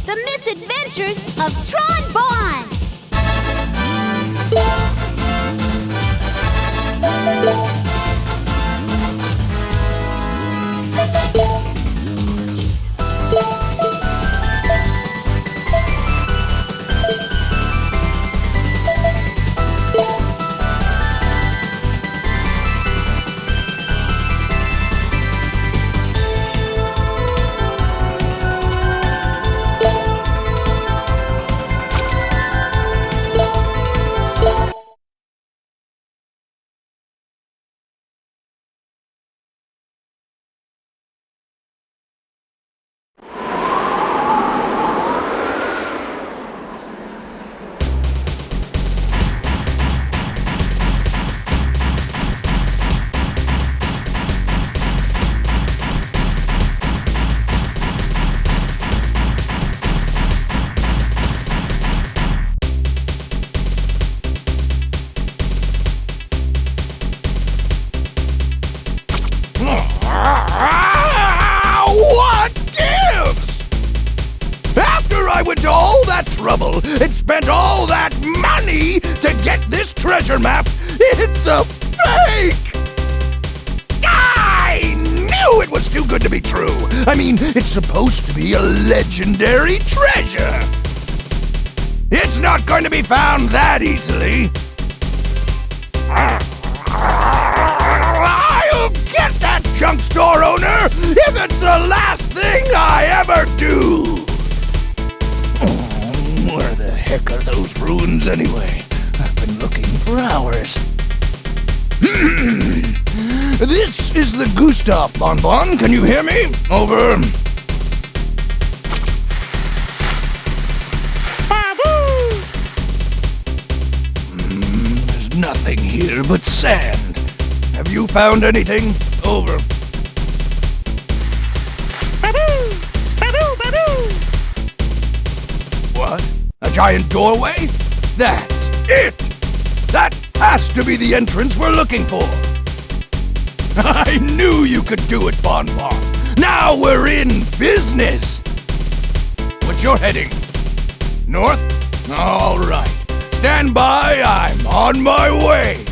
The Misadventures of Tron, Bonne! What gives? After I went to all that trouble and spent all that money to get this treasure map, it's a fake! I knew it was too good to be true. I mean, it's supposed to be a legendary treasure. It's not going to be found that easily. I'll get that junk store owner if it's the last thing I ever do! Oh, where the heck are those ruins anyway? I've been looking for hours. This is the Gustav, Bonne. Can you hear me? Over. There's nothing here but sand. Have you found anything? Over. Baboo! Baboo! Baboo! What? A giant doorway? That's it! That has to be the entrance we're looking for! I knew you could do it, Bonne. Now we're in business! What's your heading? North? All right. Stand by, I'm on my way!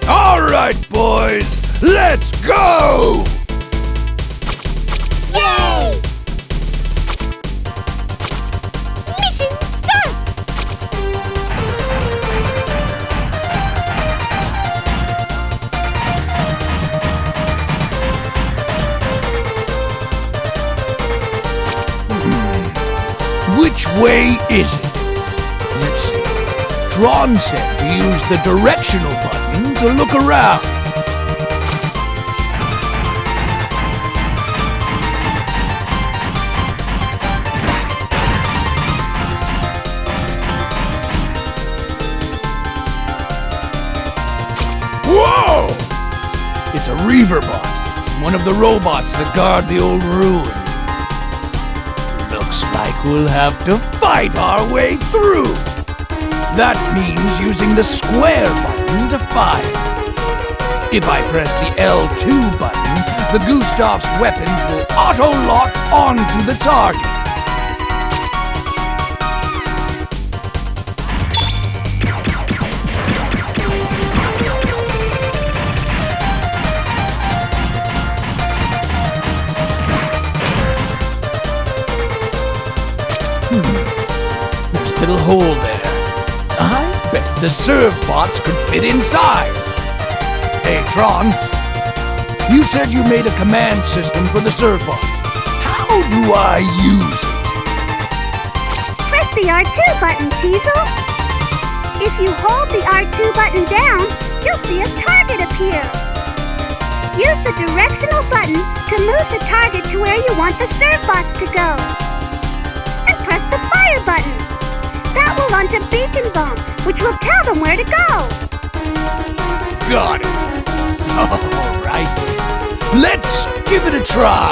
All right, boys, let's go! Yay! Mission start! Which way is it? Let's see. Tron said to use the directional button to look around. Whoa! It's a Reaverbot, one of the robots that guard the old ruin. Looks like we'll have to fight our way through. That means using the square button to fire. If I press the L2 button, the Gustav's weapons will auto-lock onto the target. There's a little hole there. I bet the serve bots could fit inside. Hey, Tron. You said you made a command system for the serve bots. How do I use it? Press the R2 button, Teasel. If you hold the R2 button down, you'll see a target appear. Use the directional button to move the target to where you want the serve bots to go. And press the fire button. That will launch a beacon bomb, which will tell them where to go. Got it. All right. Let's give it a try.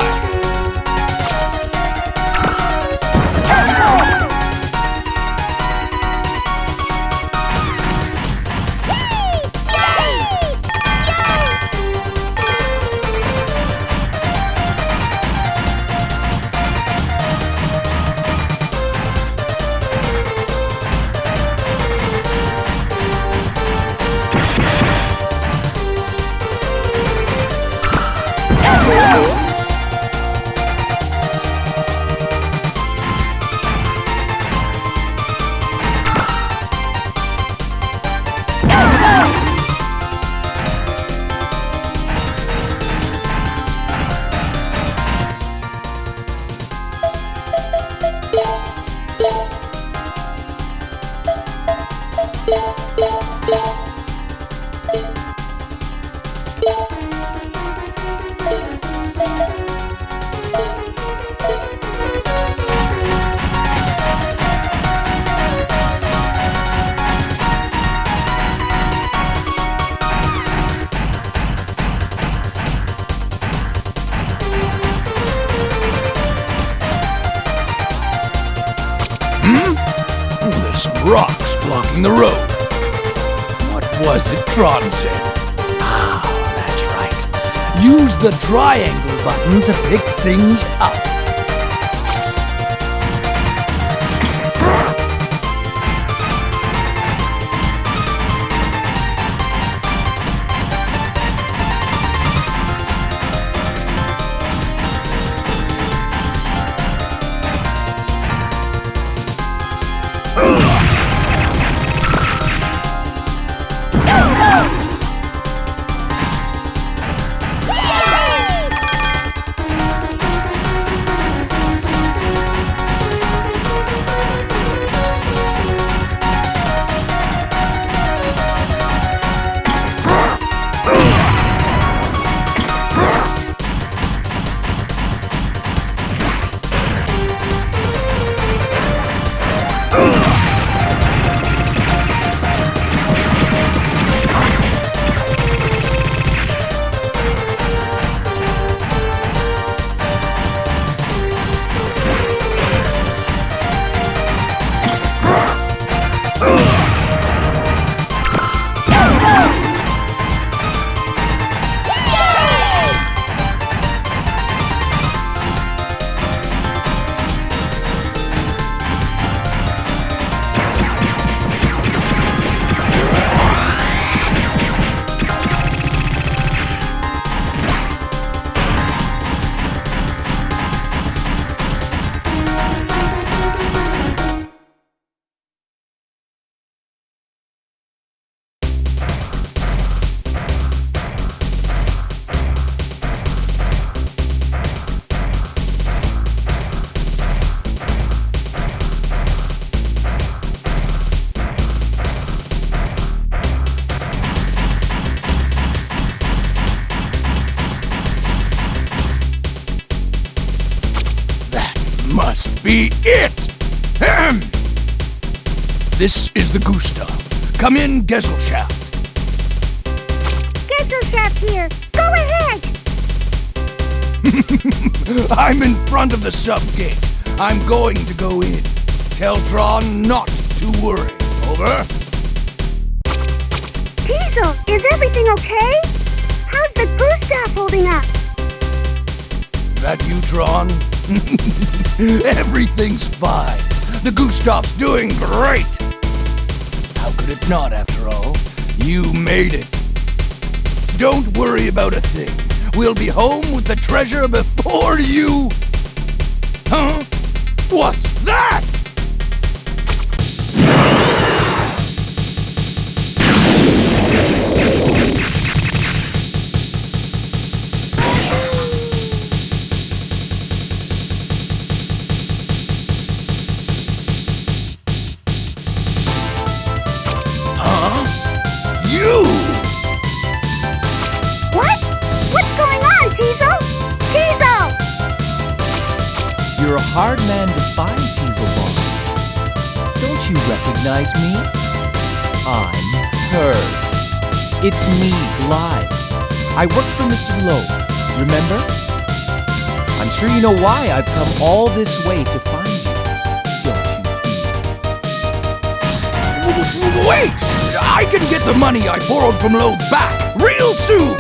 rocks blocking the road. What was it Tron said? Ah, that's right. Use the triangle button to pick things up. Must be it! Ahem. This is the Gustav. Come in, Gesellschaft. Gesellschaft here. Go ahead. I'm in front of the sub-gate. I'm going to go in. Tell Tron not to worry. Over. Teasel, is everything okay? How's the Gustav holding up? That you, Tron? Everything's fine. The Gustav's doing great. How could it not, after all? You made it. Don't worry about a thing. We'll be home with the treasure before you... Huh? What's that? You're a hard man to find, Teasel Bonne. Don't you recognize me? I'm Hurt. It's me, Glide. I work for Mr. Loeb, remember? I'm sure you know why I've come all this way to find you. Don't you feel? Wait! I can get the money I borrowed from Loeb back real soon!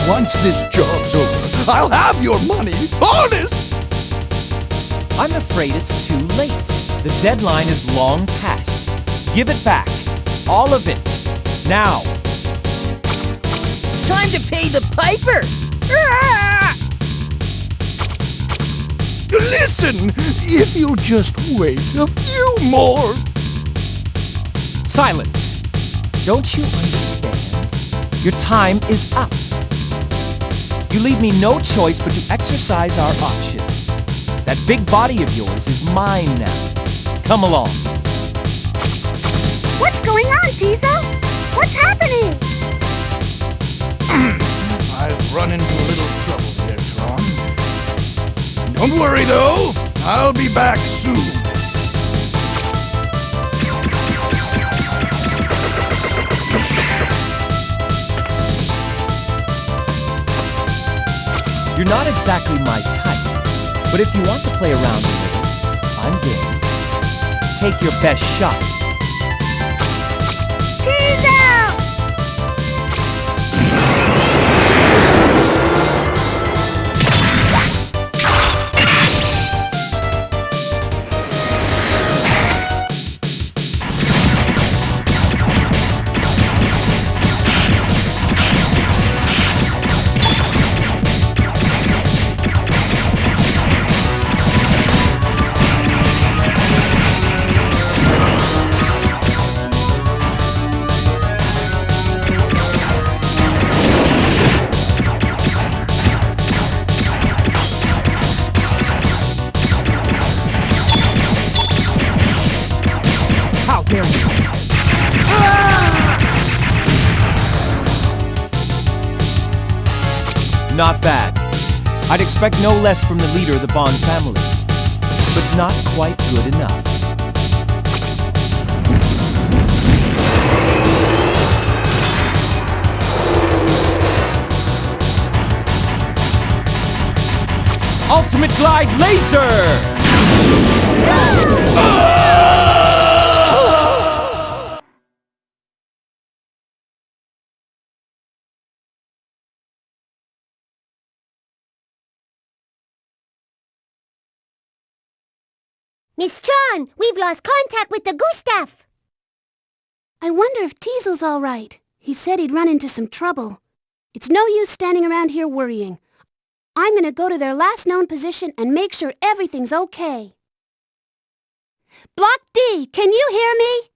Once this job's over, I'll have your money, honest! I'm afraid it's too late. The deadline is long past. Give it back. All of it. Now. Time to pay the piper! Ah! Listen! If you'll just wait a few more... Silence. Don't you understand? Your time is up. You leave me no choice but to exercise our option. That big body of yours is mine now. Come along. What's going on, Teasel? What's happening? I've run into a little trouble here, Tron. Don't worry, though. I'll be back soon. You're not exactly my type, but if you want to play around a little, I'm game. take your best shot. Teasel! How dare you! Not bad. I'd expect no less from the leader of the Bonne family. But not quite good enough. Ultimate Glide Laser! Miss Tron, we've lost contact with the Gustav. I wonder if Teasel's all right. He said he'd run into some trouble. It's no use standing around here worrying. I'm gonna go to their last known position and make sure everything's okay. Block D, can you hear me?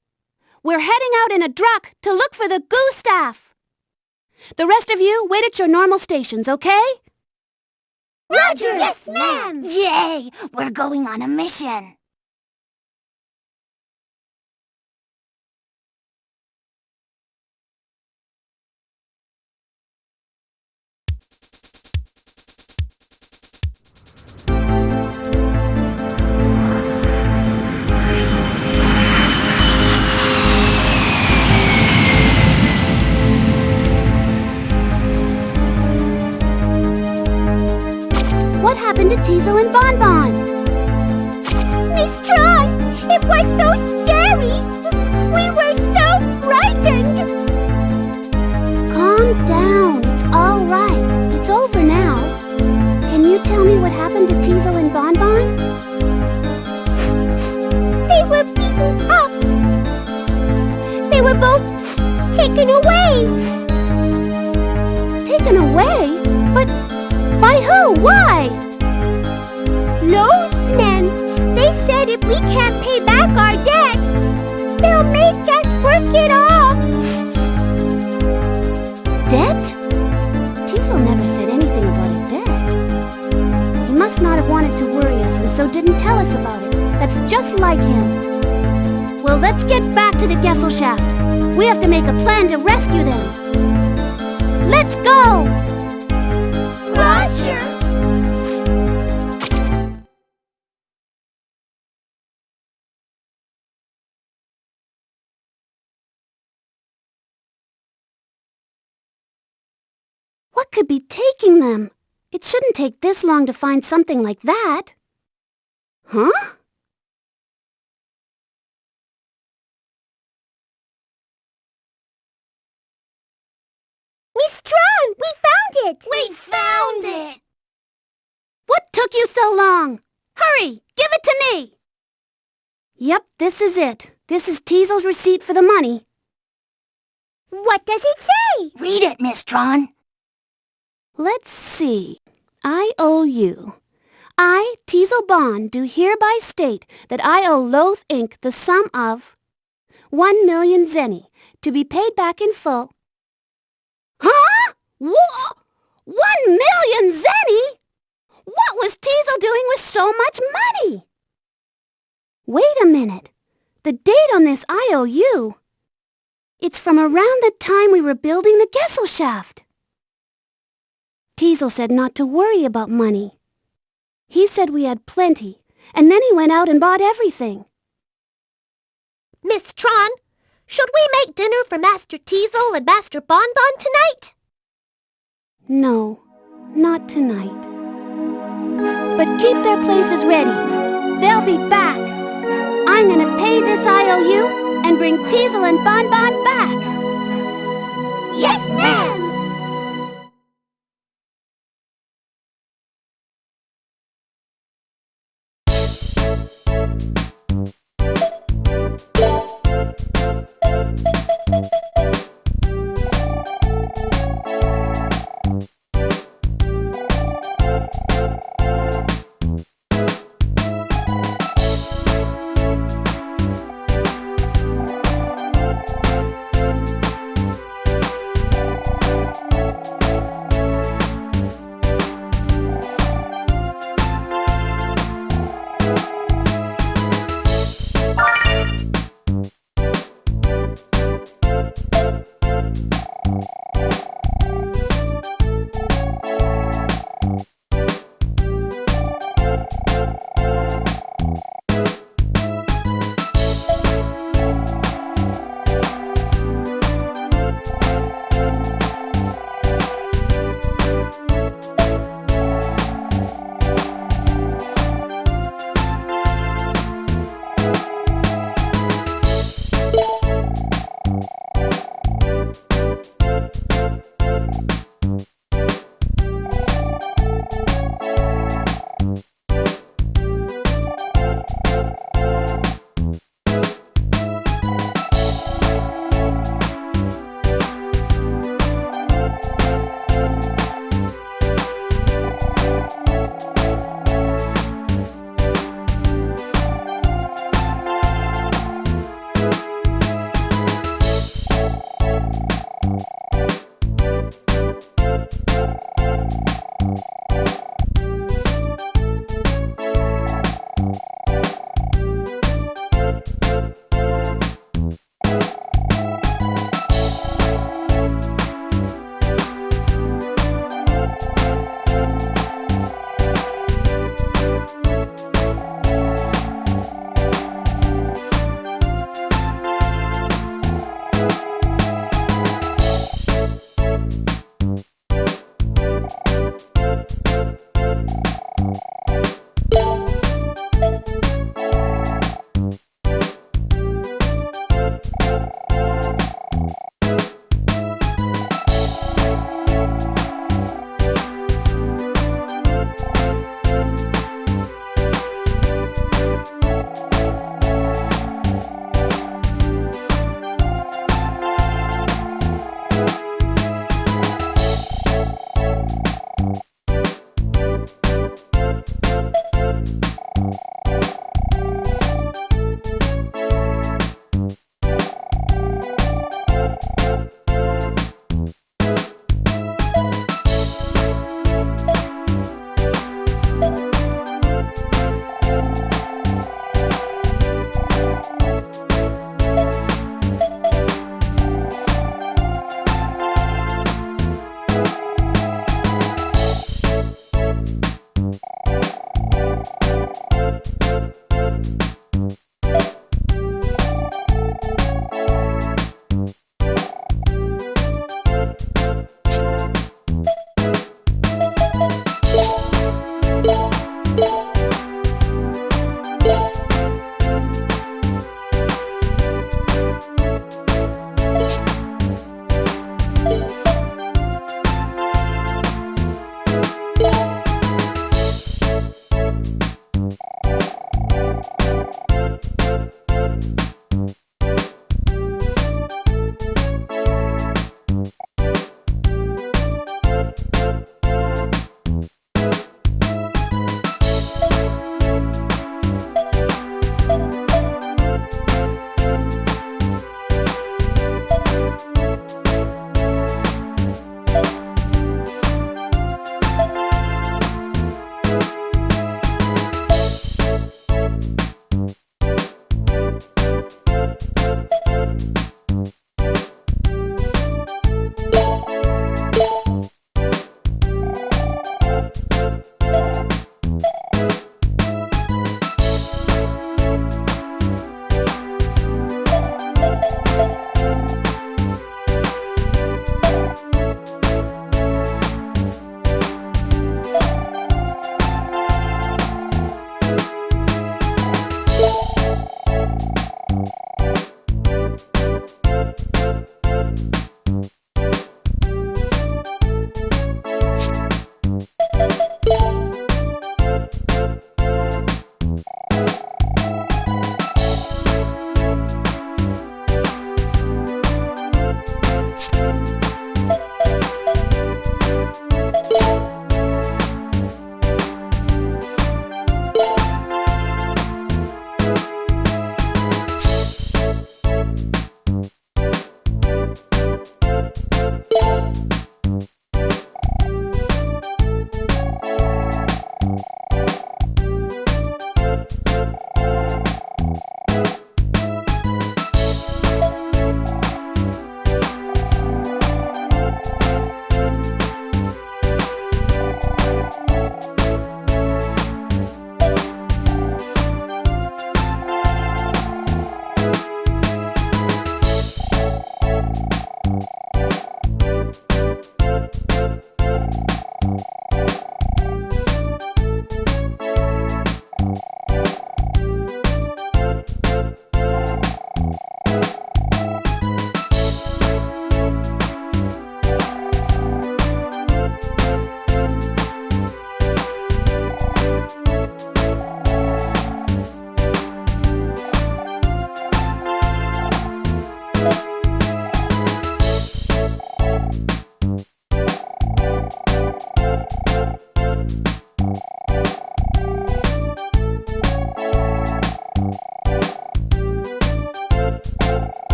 We're heading out in a truck to look for the Gustav. The rest of you, wait at your normal stations, okay? Roger! Yes, ma'am! Yay! We're going on a mission. What happened to Teasel and Bonne? Miss Tron, it was so scary! We were so frightened! Calm down. It's all right. It's over now. Can you tell me what happened to Teasel and Bonne? They were beaten up! They were both taken away! Taken away? But by who? Why? Loadsmen! They said if we can't pay back our debt, they'll make us work it off! Debt? Teasel never said anything about a debt. He must not have wanted to worry us and so didn't tell us about it. That's just like him. Well, let's get back to the Gesellschaft. We have to make a plan to rescue them. Let's go! Roger! What could be taking them? It shouldn't take this long to find something like that. Huh? Miss Tron, we found it! We found it! What took you so long? Hurry! Give it to me! Yep, this is it. This is Teasel's receipt for the money. What does it say? Read it, Miss Tron. Let's see. I owe you. I, Teasel Bonne, do hereby state that I owe Loath Inc. the sum of 1,000,000 zenny to be paid back in full. Huh? 1,000,000 zenny? What was Teasel doing with so much money? Wait a minute. The date on this IOU. It's from around the time we were building the Gesellschaft. Teasel said not to worry about money. He said we had plenty, and then he went out and bought everything. Miss Tron, should we make dinner for Master Teasel and Master Bonbon tonight? No, not tonight. But keep their places ready. They'll be back. I'm gonna pay follow you and bring Teasel and Bonne back. Yes, ma'am.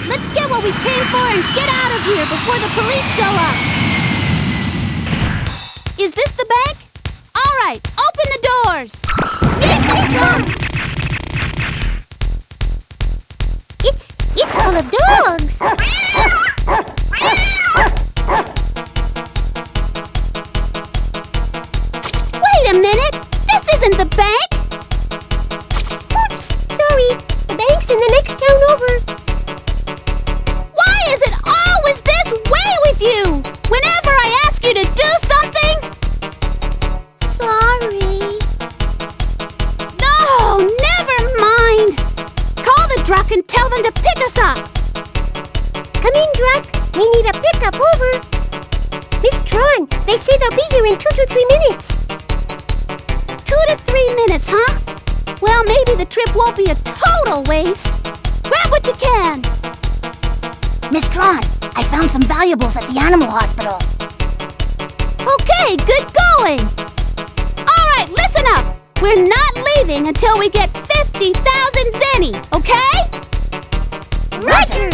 let's get what we came for and get out of here before the police show up. Is this the bank? All right, open the doors. Yes, Miss Tron! It's full of dogs! Wait a minute! This isn't the bank! Oops, sorry. The bank's in the next town over. Why is it always this way with you? Whenever I ask you to do something? Sorry. No, never mind. Call the truck and tell them to pick us up. Come in, Druck. We need a pickup over. Miss Tron, they say they'll be here in 2 to 3 minutes. 2 to 3 minutes, huh? Well, maybe the trip won't be a total waste. Grab what you can. Miss Tron, I found some valuables at the animal hospital. Okay, good going. All right, listen up. We're not leaving until we get 50,000 zenny, okay? Roger!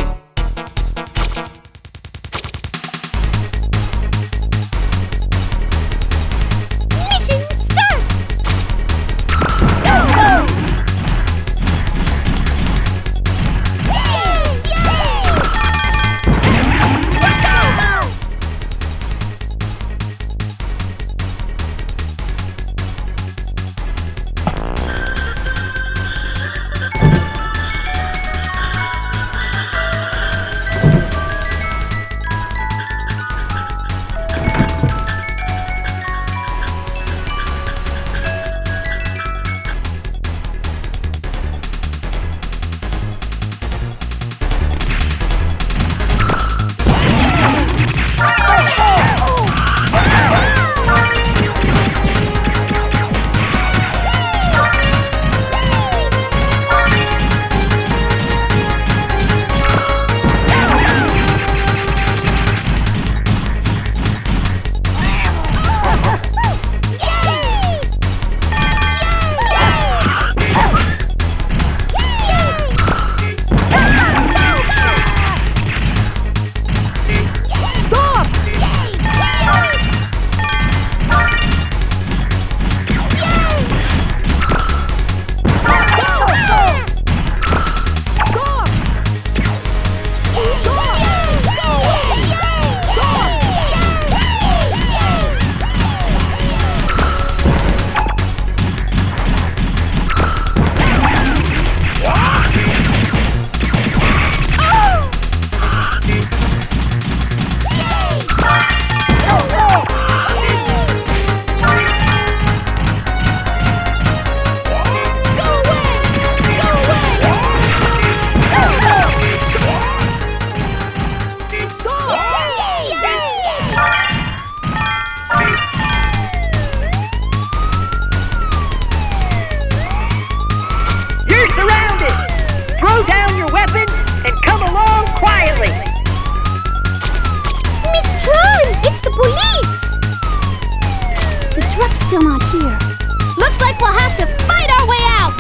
Mission start! Go, go! Still not here. Looks like we'll have to fight our way out!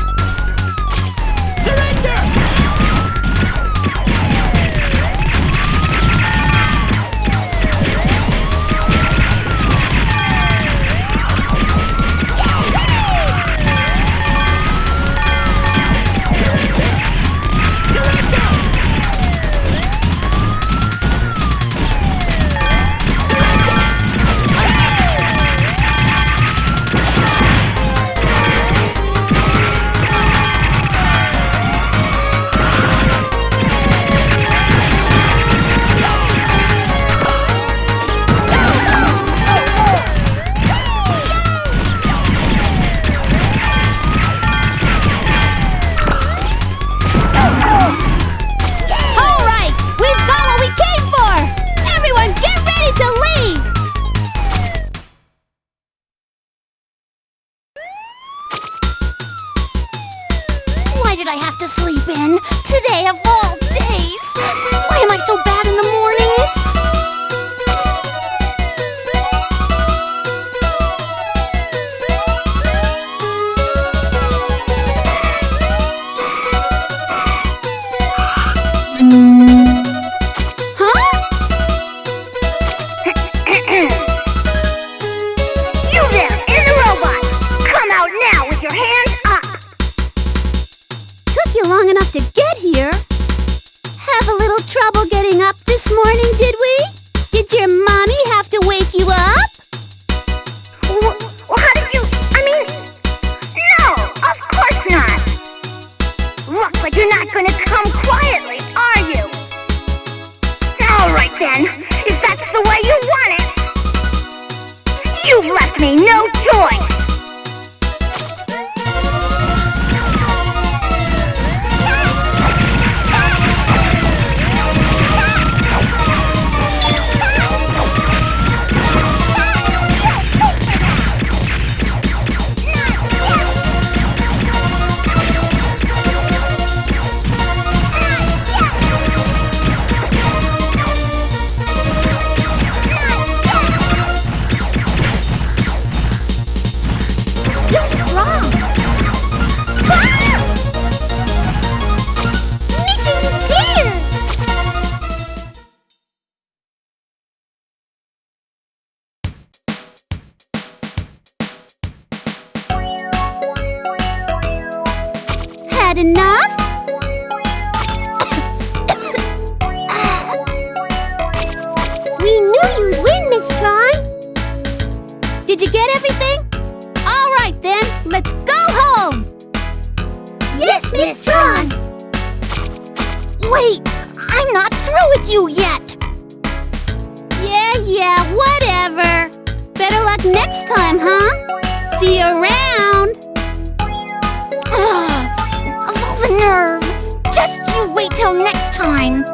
Why did I have to sleep in? Today of all days! Why am I so bad in the mornings? you long enough to get here. Have a little trouble getting up this morning, did we? Did your mommy have to wake you up? Well, how did you... No, of course not. Looks like you're not going to come quietly, are you? All right then, if that's the way you want it. You've left me no choice. Had enough? We knew you'd win, Miss Tron. Did you get everything? All right then, let's go home. Yes, Miss Tron! Wait, I'm not through with you yet! Yeah, whatever. Better luck next time, huh? See you around. Ugh, of all the nerve! Just you wait till next time!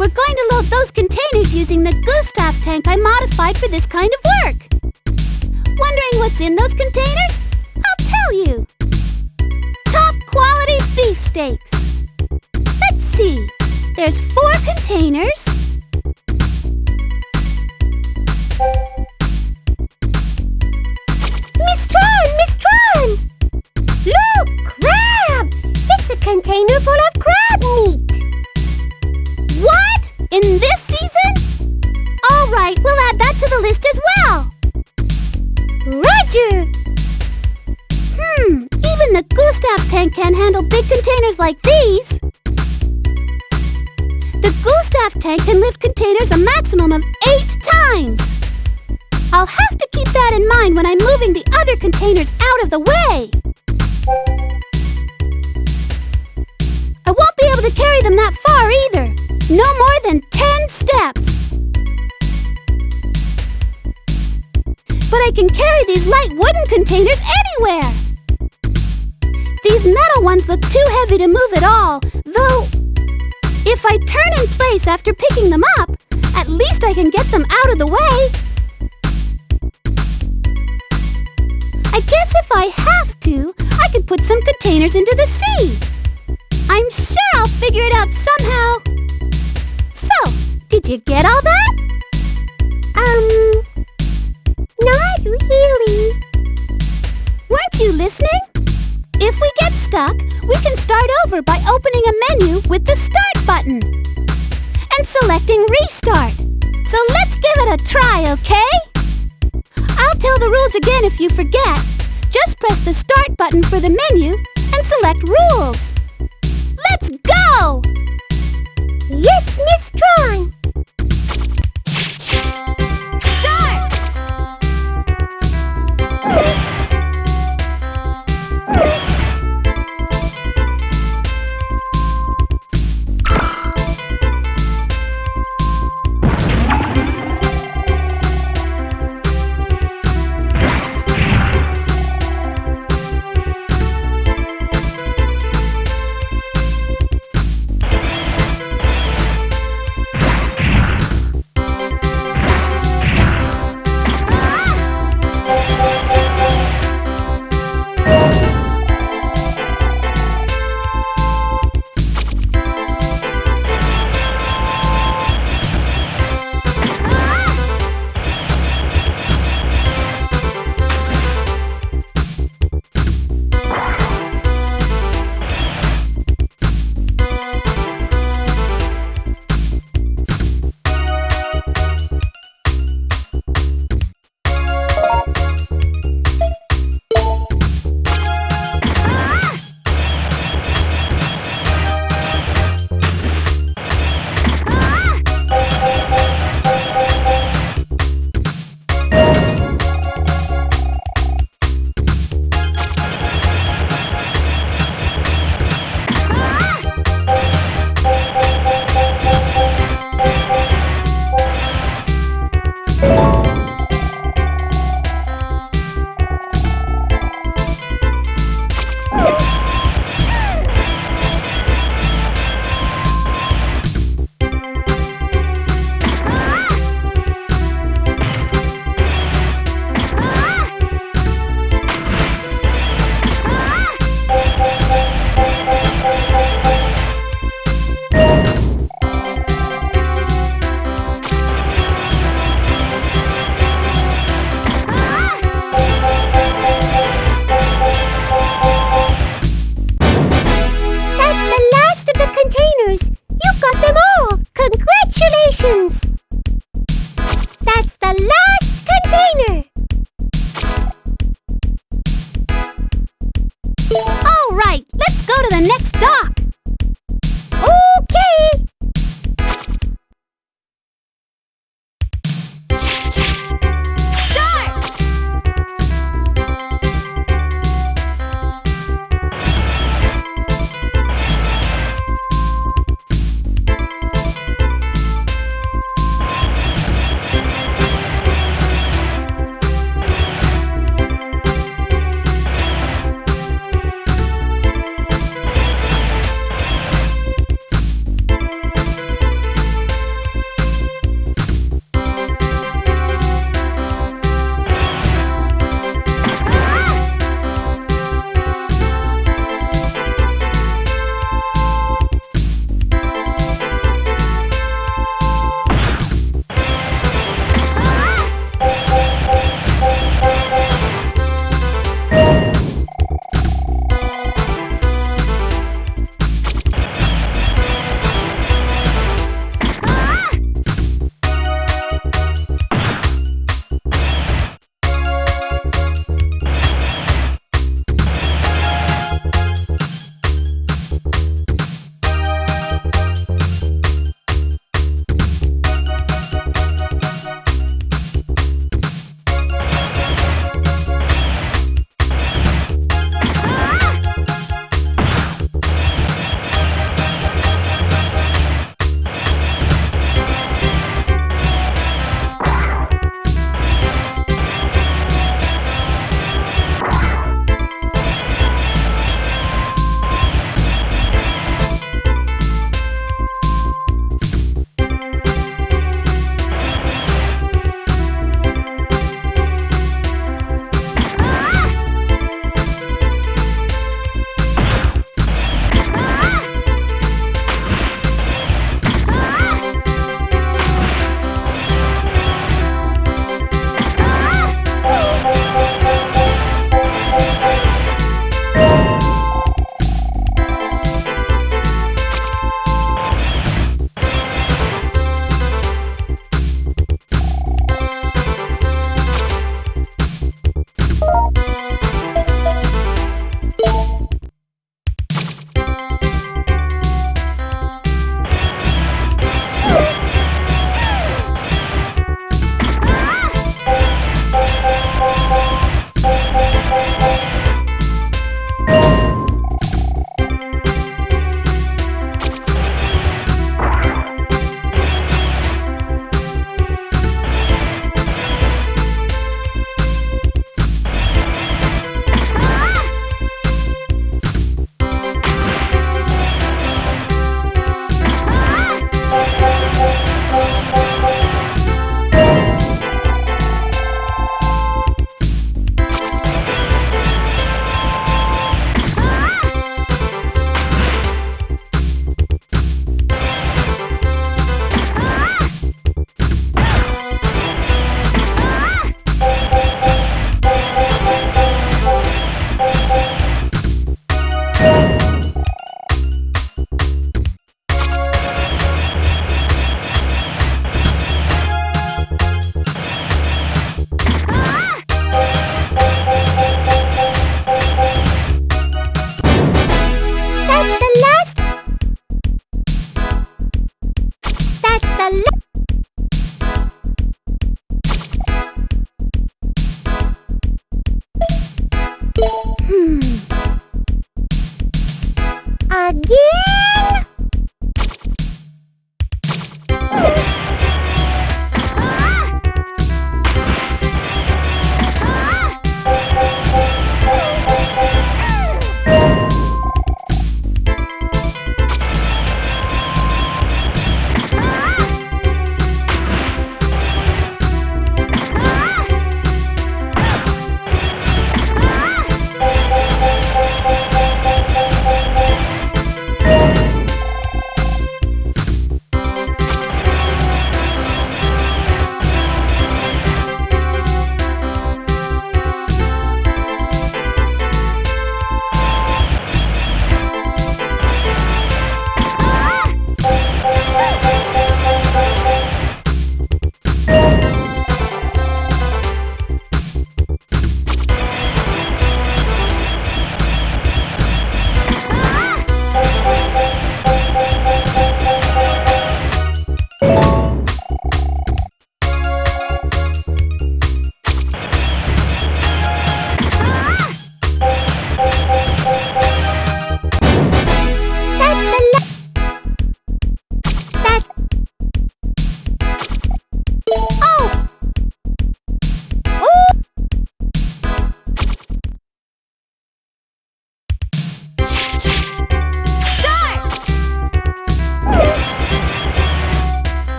We're going to load those containers using the Gustav tank I modified for this kind of work. Wondering what's in those containers? I'll tell you. Top quality beefsteaks. Let's see. There's 4 containers. Miss Tron! Miss Tron! Look, crab! It's a container full of crab meat. What? In this season? All right, we'll add that to the list as well. Roger! Even the Gustav tank can't handle big containers like these. The Gustav tank can lift containers a maximum of 8 times. I'll have to keep that in mind when I'm moving the other containers out of the way. I won't be able to carry them that far either. No more than 10 steps. But I can carry these light wooden containers anywhere. These metal ones look too heavy to move at all, though if I turn in place after picking them up, at least I can get them out of the way. I guess if I have to, I could put some containers into the sea. I'm sure I'll figure it out somehow. So, did you get all that? Not really. Weren't you listening? If we get stuck, we can start over by opening a menu with the Start button and selecting Restart. So let's give it a try, okay? I'll tell the rules again if you forget. Just press the Start button for the menu and select Rules. Let's go! Yes, Miss Tron. Start!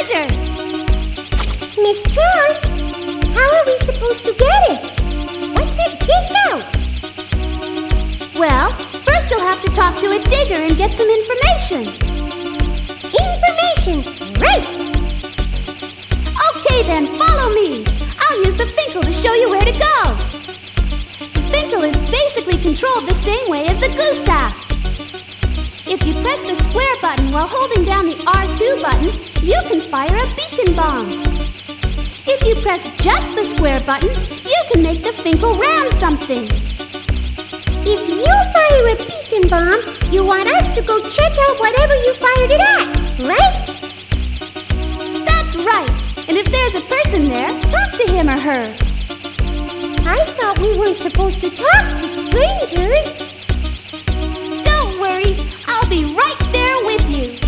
treasure! Miss Tron, how are we supposed to get it? What's a dig out? Well, first you'll have to talk to a digger and get some information. Information, right! Okay then, follow me. I'll use the Finkel to show you where to go. The Finkel is basically controlled the same way as the Gustav. If you press the square button while holding down the R2 button, you can fire a beacon bomb. If you press just the square button, you can make the Finkel ram something. If you fire a beacon bomb, you want us to go check out whatever you fired it at, right? That's right. And if there's a person there, talk to him or her. I thought we weren't supposed to talk to strangers. Don't worry, I'll be right there with you.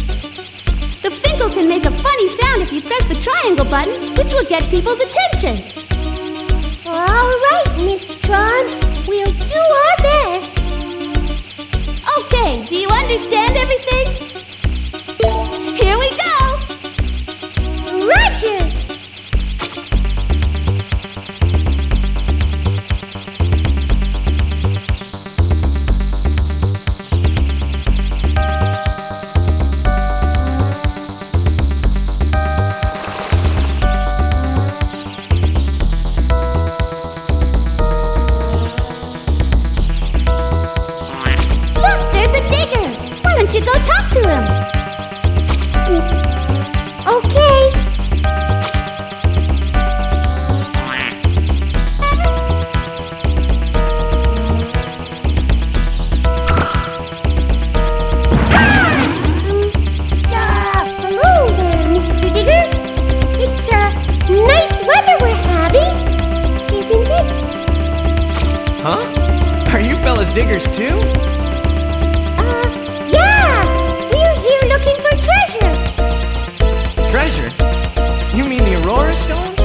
The Finkel can make a funny sound if you press the triangle button, which will get people's attention. All right, Miss Tron, we'll do understand everything? Here we go! Roger! Look, there's a digger! Why don't you go talk to him? Okay. Hello there, Mr. Digger. It's nice weather we're having, isn't it? Huh? Are you fellas diggers too? Yeah! We're here looking for treasure. Treasure? You mean the Aurora Stones?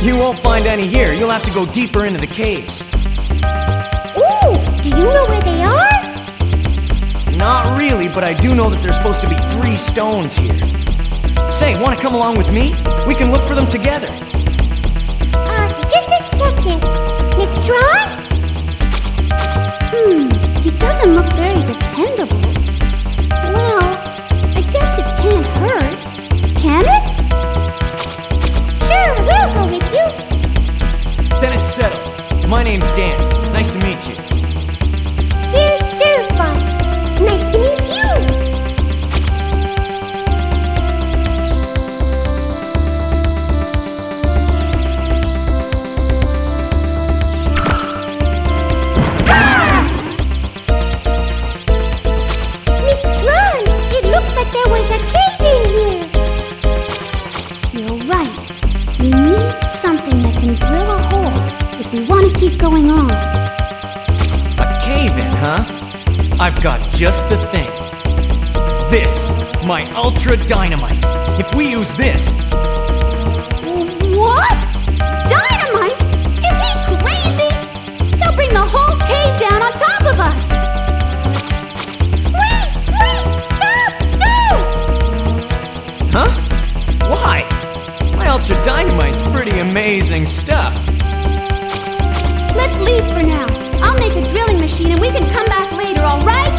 You won't find any here. You'll have to go deeper into the caves. Ooh, do you know where they are? Not really, but I do know that there's supposed to be 3 stones here. Say, want to come along with me? We can look for them together. Just a second. Miss Tron? He doesn't look very dependable. Well, I guess it can't hurt. Can it? Sure, we'll go with you. Then it's settled. My name's Dance. Nice to meet you. We're Surfbots. Nice to meet you. Miss Tron, it looks like there was a cave in here. You're right. We need something that can drill a hole if we want to keep going on. A cave-in, huh? I've got just the thing. This, my Ultra Dynamite. If we use this, What? Dynamite? Is he crazy? He'll bring the whole cave down on top of us! Wait! Stop! Don't! huh? Why? My Ultra Dynamite's pretty amazing stuff. Let's leave for now. I'll make a drilling machine and we can come back later, alright?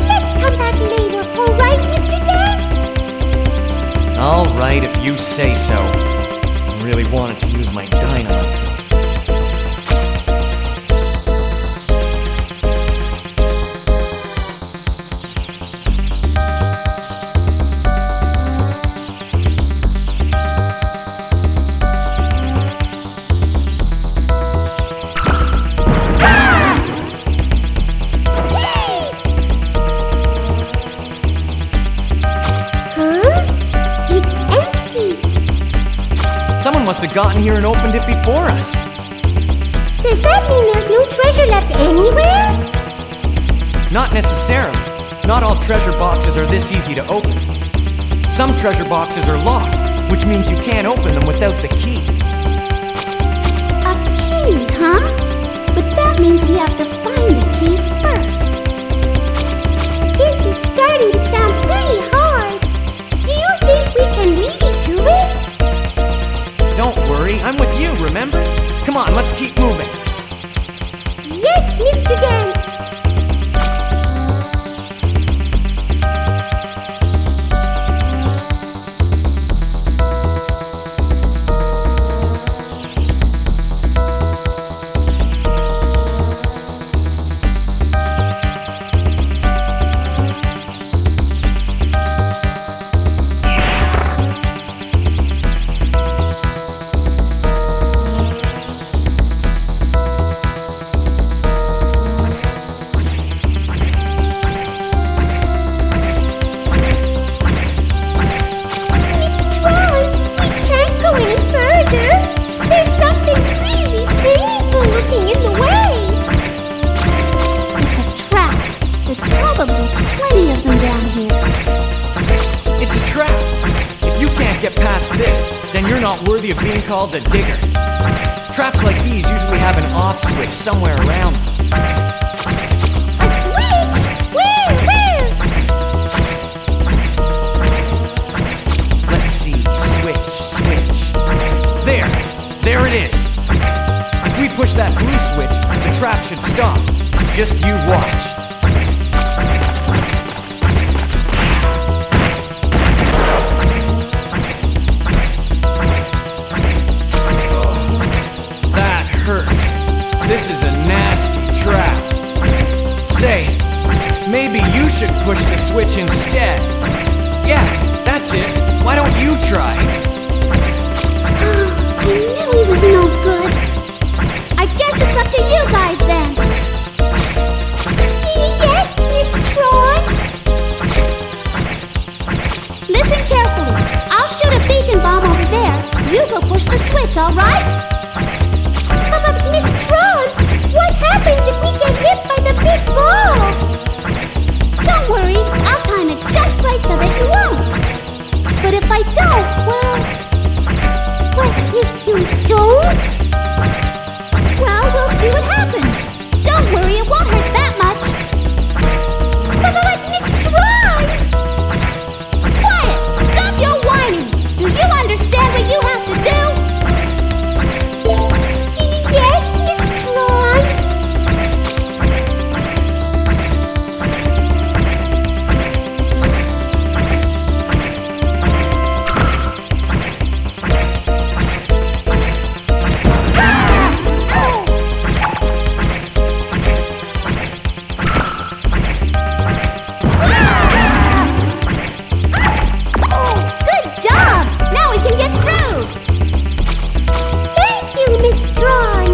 Let's come back later, all right, Mr. Dance? All right, if you say so. I really wanted to use my dynamite. Huh? It's empty. Someone must have gotten here and opened it before us. Does that mean there's no treasure left anywhere? Not necessarily. Not all treasure boxes are this easy to open. Some treasure boxes are locked, which means you can't open them without the key. A key, huh? But that means we have to find the key first. This is starting to sound pretty hard. Do you think we can read it to it? Don't worry, I'm with you, remember? Come on, let's keep moving. Yes, Mr. Dance. You're not worthy of being called a digger. Traps like these usually have an off switch somewhere around them. A switch? push that blue switch, the trap should stop. Just you watch. Oh, that hurt. This is a nasty trap. Say, maybe you should push the switch instead. Yeah, that's it. Why don't you try? I knew he was no good. I guess it's up to you guys then. Yes, Miss Tron. Listen carefully. I'll shoot a beacon bomb over there. You go push the switch, all right? But Miss Tron, what happens if we get hit by the big ball? Don't worry. I'll time it just right so that you won't. But if I don't, well... But if you don't? Well, we'll see what happens. Don't worry, it won't hurt that much. But Miss Tron! Quiet! Stop your whining! Do you understand what you have to do? Yes, Miss Tron. Good job! Now we can get through! Thank you, Miss Tron.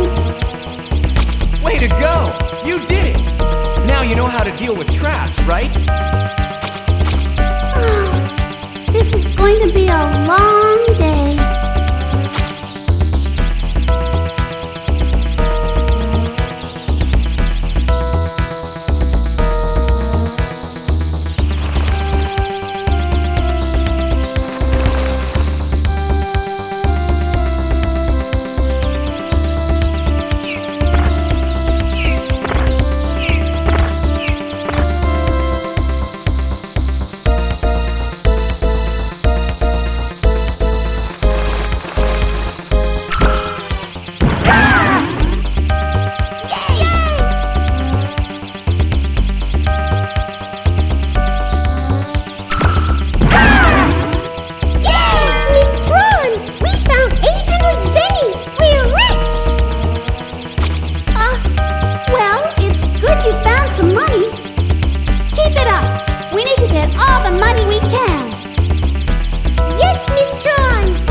Way to go! You did it! Now you know how to deal with traps, right? This is going to be a long day. Miss Tron, we found 800 zenny. We're rich. Well, it's good you found some money. Keep it up. We need to get all the money we can. Yes, Miss Tron.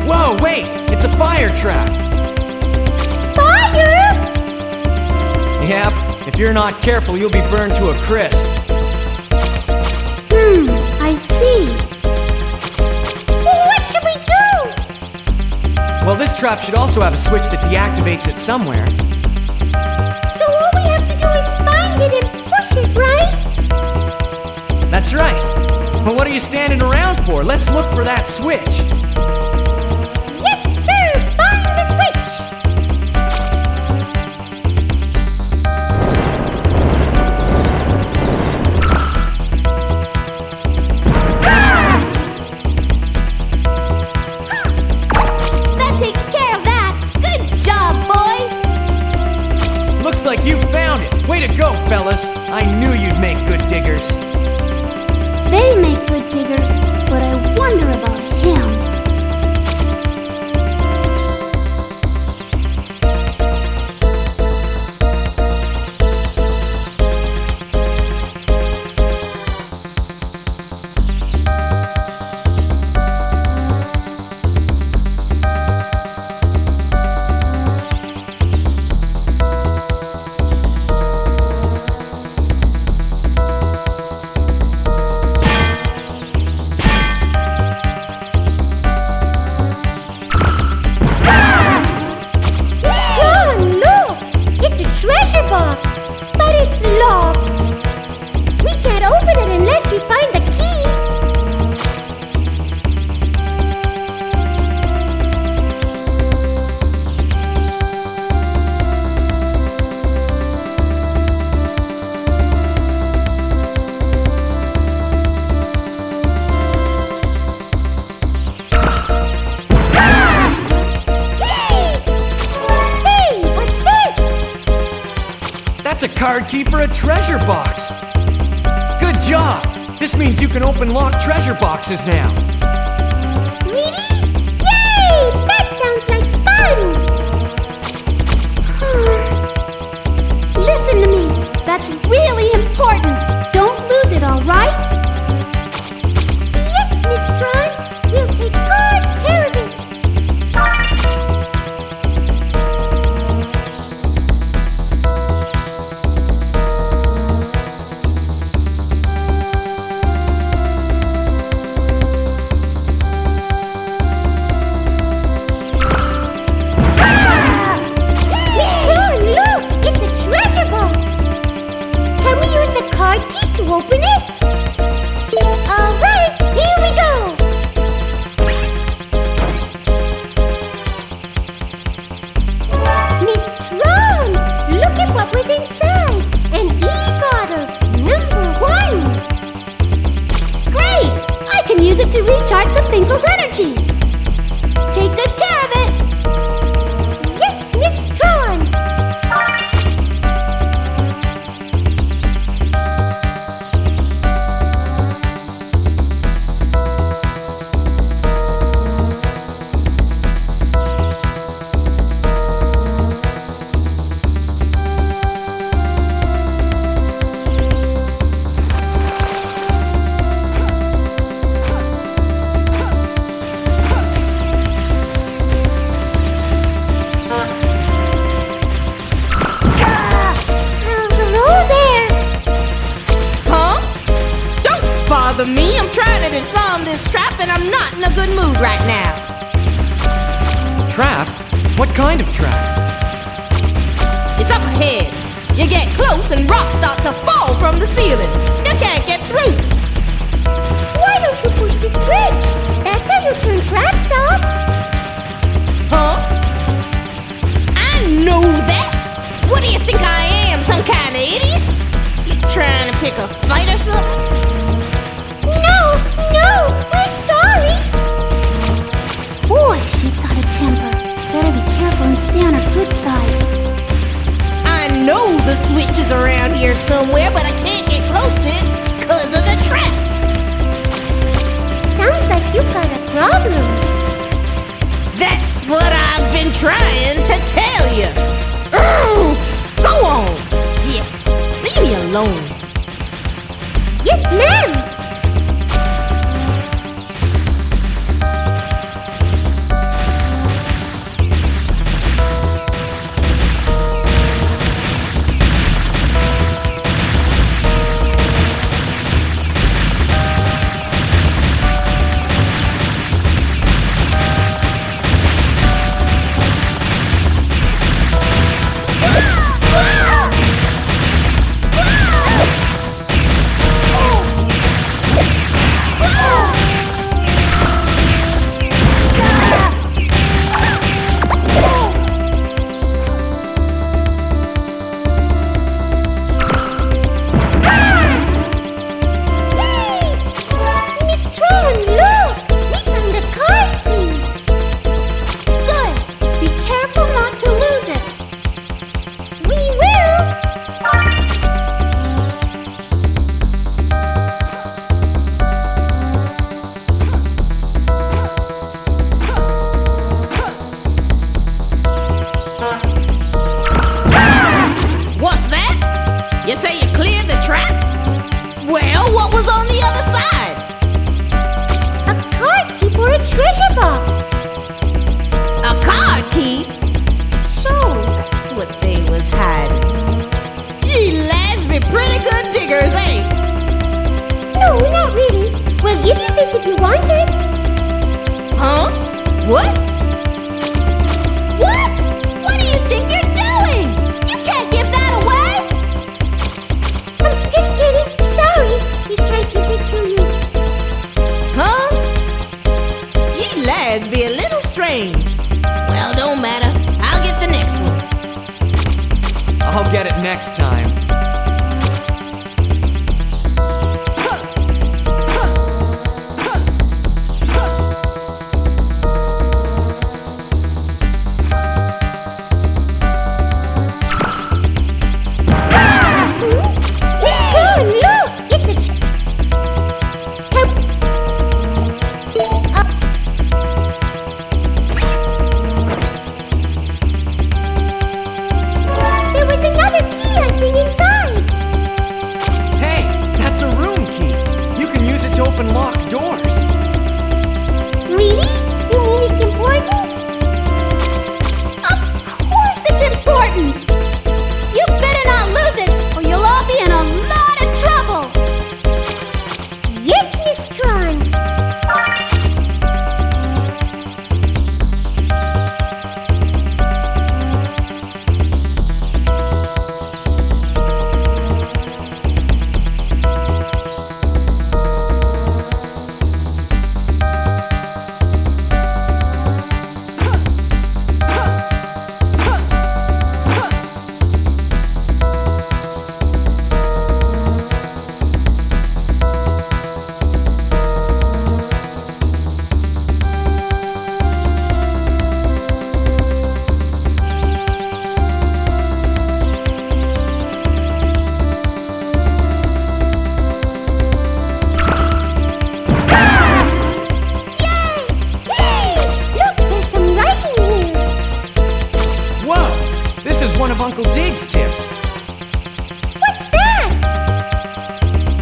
Whoa, wait! It's a fire trap! Fire? Yep, if you're not careful, you'll be burned to a crisp. I see. Well, what should we do? Well, this trap should also have a switch that deactivates it somewhere. So all we have to do is find it and push it, right? That's right. Well, what are you standing around for? Let's look for that switch. Yes, sir! Find the switch! That takes care of that. Good job, boys. Looks like you found it. Way to go, fellas. I knew you'd make good diggers. a card key for a treasure box. Good job! This means you can open locked treasure boxes now. Really? Yay! That sounds like fun! Listen to me. That's really important. Don't lose it, all right? Yes, Miss Tron. We'll take good care of it. Miss Tron, look! It's a treasure box. Can we use the card key to open it? All right, here we go. Miss Tron, look at what was inside. An e-bottle, #1. Great! I can use it to recharge the Finkel's energy. Take good care of it. Yes, Miss Tron. Hello there. Huh? Don't bother me. I'm trying to disarm this trap and I'm not in a good mood right now. Trap? What kind of trap? It's up ahead. You get close and rocks start to fall from the ceiling. You can't get through. Why don't you push the switch? That's how you turn traps off. Huh? I know that. What do you think I am? Some kind of idiot? You trying to pick a fight or something? No, we're sorry. Boy, she's got a temper. Better be careful and stay on her good side. I know the switch is around here somewhere, but I can't get close to it because of the trap. Sounds like you've got a problem. That's what I've been trying to tell you. Go on. Yeah, leave me alone. Yes, ma'am. Miss Tron, look! We found a card key. Good. Be careful not to lose it. We will. What's that? You say you cleared the trap? Well, what was on the other side? A card key for a treasure box. A card key? So that's what they was hiding. You lads be pretty good diggers, eh? No, not really. We'll give you this if you want it. Huh? What? What? What do you think you're doing? You can't give that away! Just kidding. Sorry. We can't give this to you. Huh? You lads be a little strange. Well, don't matter. I'll get the next one. I'll get it next time.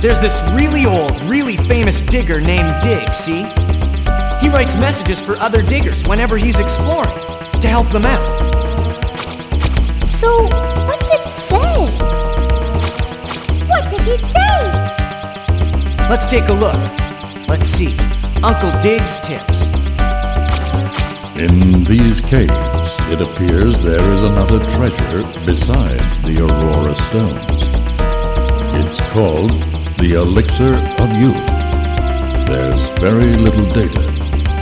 There's this really old, really famous digger named Dig, see? He writes messages for other diggers whenever he's exploring, to help them out. So, what's it say? What does it say? Let's take a look. Let's see. Uncle Dig's tips. In these caves, it appears there is another treasure besides the Aurora Stones. It's called the Elixir of Youth. There's very little data,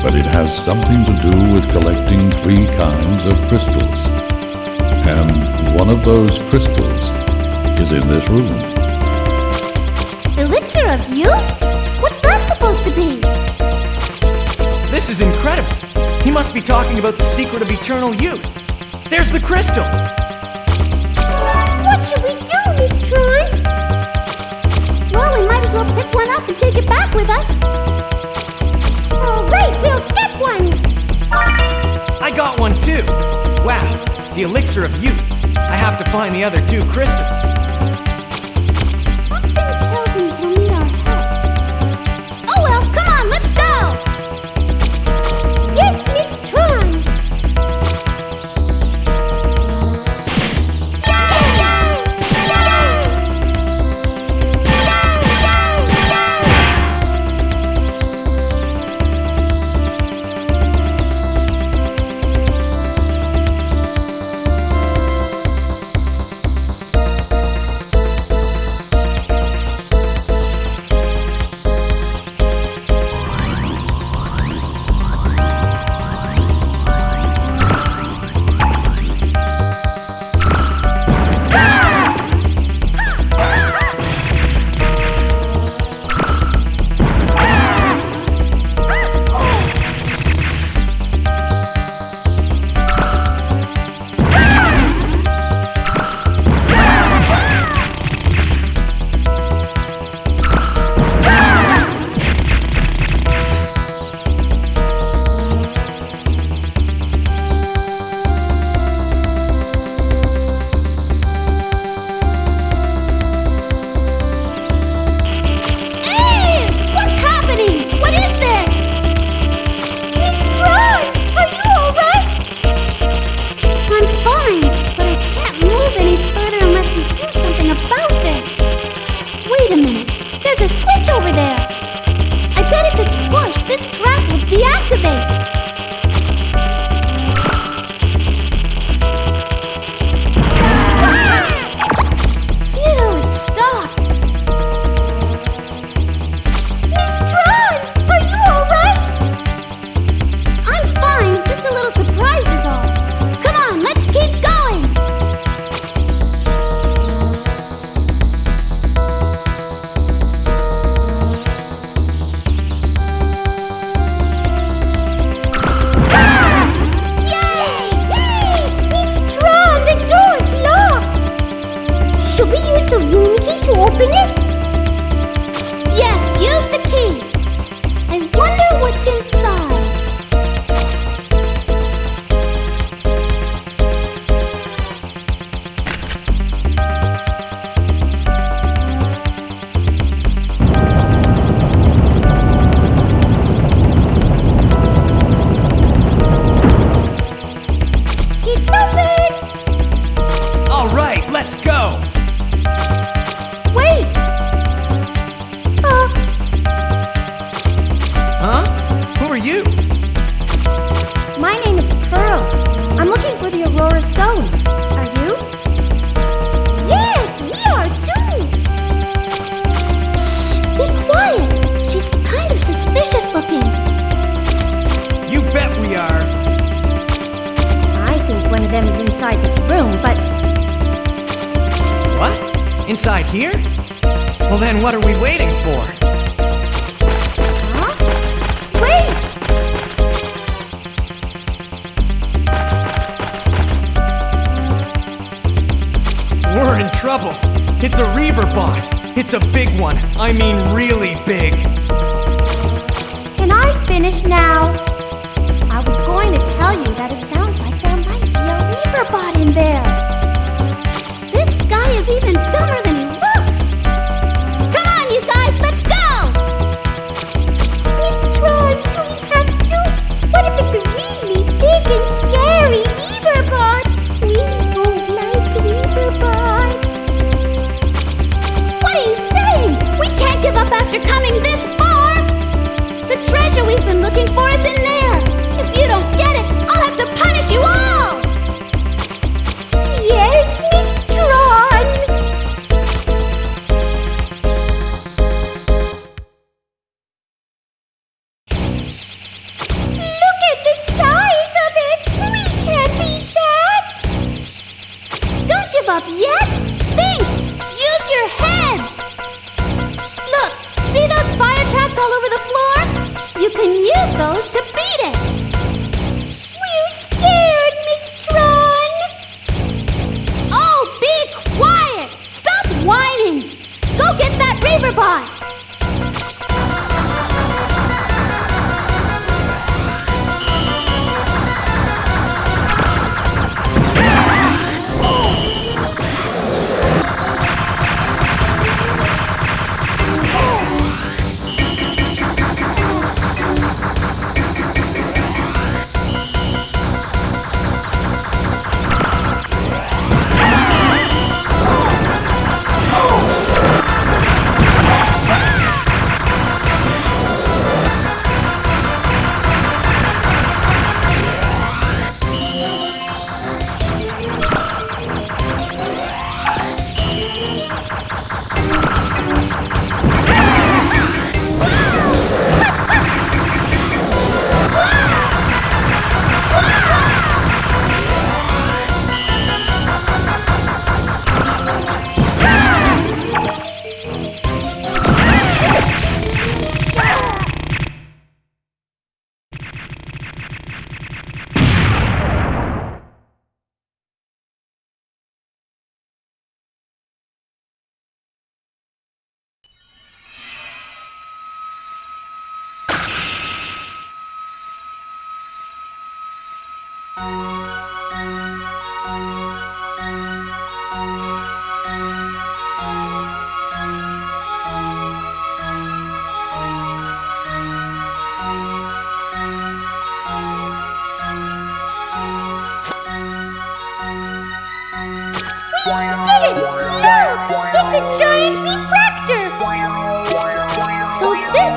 but it has something to do with collecting 3 kinds of crystals. And one of those crystals is in this room. Elixir of youth? What's that supposed to be? This is incredible. He must be talking about the secret of eternal youth. There's the crystal. What should we do, Miss Tron? Well, we might as well pick one up and take it back with us. All right, we'll get one. I got one too. Wow, the elixir of youth. I have to find the other 2 crystals. Something tells me he'll need our help. Oh well, come on, let's go! Yes, Miss Tron. Inside here? Well then, what are we waiting for? Huh? Wait! We're in trouble. It's a Reaver bot. It's a big one. I mean really big. Can I finish now? I was going to tell you that it sounds like there might be a Reaver bot in there. This guy is even dumber than he looks. Come on, you guys!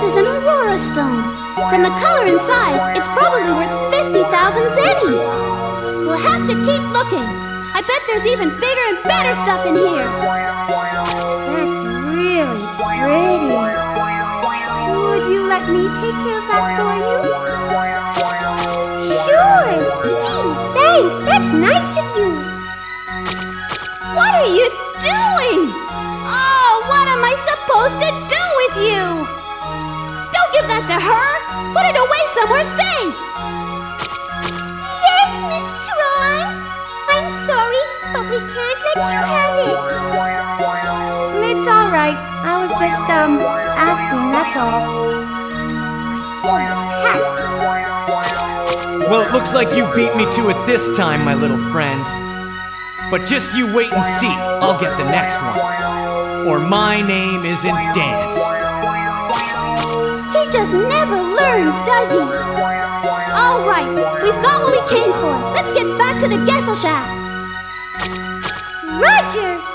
is an Aurora Stone. From the color and size, it's probably worth 50,000 zenny. We'll have to keep looking. I bet there's even bigger and better stuff in here. That's really pretty. Would you let me take care of that for you? Sure! Gee, thanks! That's nice of you! What are you doing? Oh, what am I supposed to do with you? Don't give that to her! Put it away somewhere safe! Yes, Miss Tron! I'm sorry, but we can't let you have it! It's all right. I was just, asking, that's all. Almost had it! Well, it looks like you beat me to it this time, my little friends. But just you wait and see. I'll get the next one. Or my name isn't Dance. He just never learns, does he? All right, we've got what we came for. Let's get back to the Gesellschaft. Roger!